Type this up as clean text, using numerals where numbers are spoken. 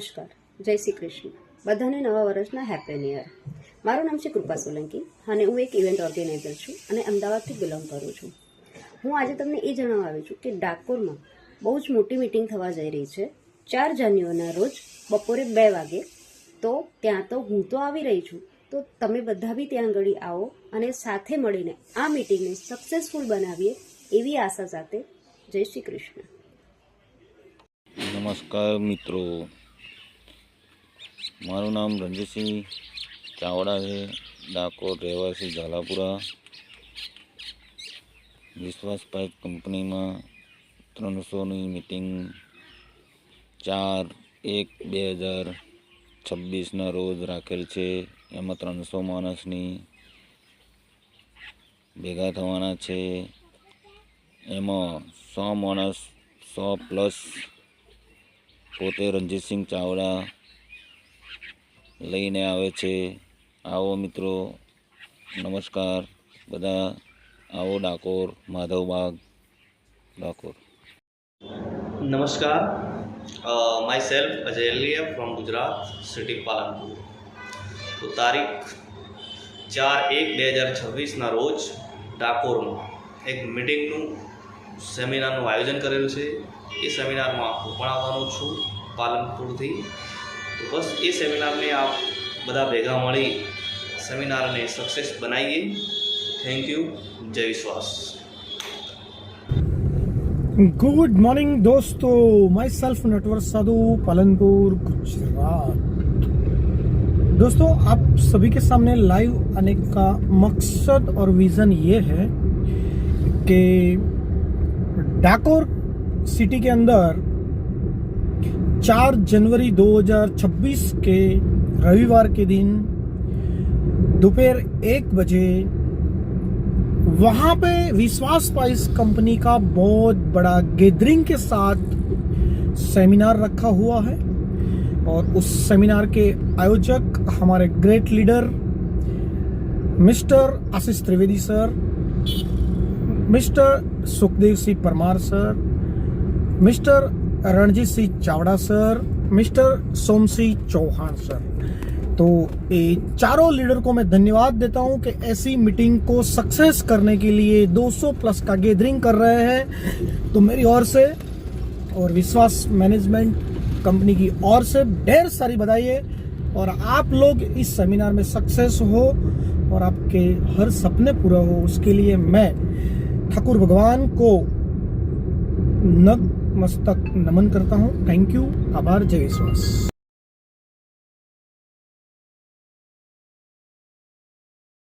નમસ્કાર, જય શ્રી કૃષ્ણ. બધાને નવા વર્ષના હેપી ન્યૂ યર. મારું નામ છે કૃપા સોલંકી અને હું એક ઇવેન્ટ ઓર્ગેનાઇઝર છું અને અમદાવાદથી બિલોંગ કરું છું. હું આજે તમને એ જણાવવા આવી છું કે ડાકોરમાં બહુ જ મોટી મિટિંગ થવા જઈ રહી છે 4 જાન્યુઆરીના રોજ બપોરે 2 વાગે. તો ત્યાં તો હું તો આવી રહી છું, તો તમે બધા બી ત્યાં આગળ આવો અને સાથે મળીને આ મિટિંગને સક્સેસફુલ બનાવીએ એવી આશા સાથે. જય શ્રી કૃષ્ણ. નમસ્કાર મિત્રો, મારું નામ રણજીતસિંહ ચાવડા છે, ડાકોર રહેવાસી ઝાલાપુરા. વિશ્વાસ પાઇપ કંપનીમાં 300ની મિટિંગ 4/1/2026ના રોજ રાખેલ છે. એમાં 300 માણસની ભેગા થવાના છે. એમાં 100 માણસ 100+ પોતે રણજીતસિંહ ચાવડા લઈને આવે છે. આવો મિત્રો, નમસ્કાર. બધા આવો ડાકોર, માધવબાગ, ડાકોર. नमस्कार, my self Ajay Aliya from Gujarat city Palanpur. तो तारीख 4/1/2026ના રોજ ડાકોરમાં એક મિટિંગનું સેમિનારનું આયોજન કરેલું છે. એ સેમિનારમાં હું પણ આવવાનો છું પાલનપુરથી. તો બસ એ સેમિનારને આપ બધા ભેગા મળી સેમિનારને સક્સેસ બનાવીએ. Thank you. જય વિશ્વાસ. गुड मॉर्निंग दोस्तों, माई सेल्फ नटवर साधु, पालनपुर, गुजरात. दोस्तों, आप सभी के सामने लाइव आने का मकसद और विजन ये है कि डाकोर सिटी के अंदर 4 जनवरी 2026 के रविवार के दिन दोपहर 1 बजे वहां पे विश्वास पाइस कंपनी का बहुत बड़ा गैदरिंग के साथ सेमिनार रखा हुआ है. और उस सेमिनार के आयोजक हमारे great leader mister Ashish Trivedi sir, mister Sukhdev Singh Parmar sir, mister Ranjit Singh Chavda sir, mister Somsingh Chauhan sir. तो ये चारों लीडर को मैं धन्यवाद देता हूं कि ऐसी मीटिंग को सक्सेस करने के लिए 200+ का गैदरिंग कर रहे हैं. तो मेरी ओर से और विश्वास मैनेजमेंट कंपनी की ओर से ढेर सारी बधाई है. और आप लोग इस सेमिनार में सक्सेस हो और आपके हर सपने पूरा हो, उसके लिए मैं ठाकुर भगवान को नतमस्तक नमन करता हूं. थैंक यू, आभार, जय विश्वास.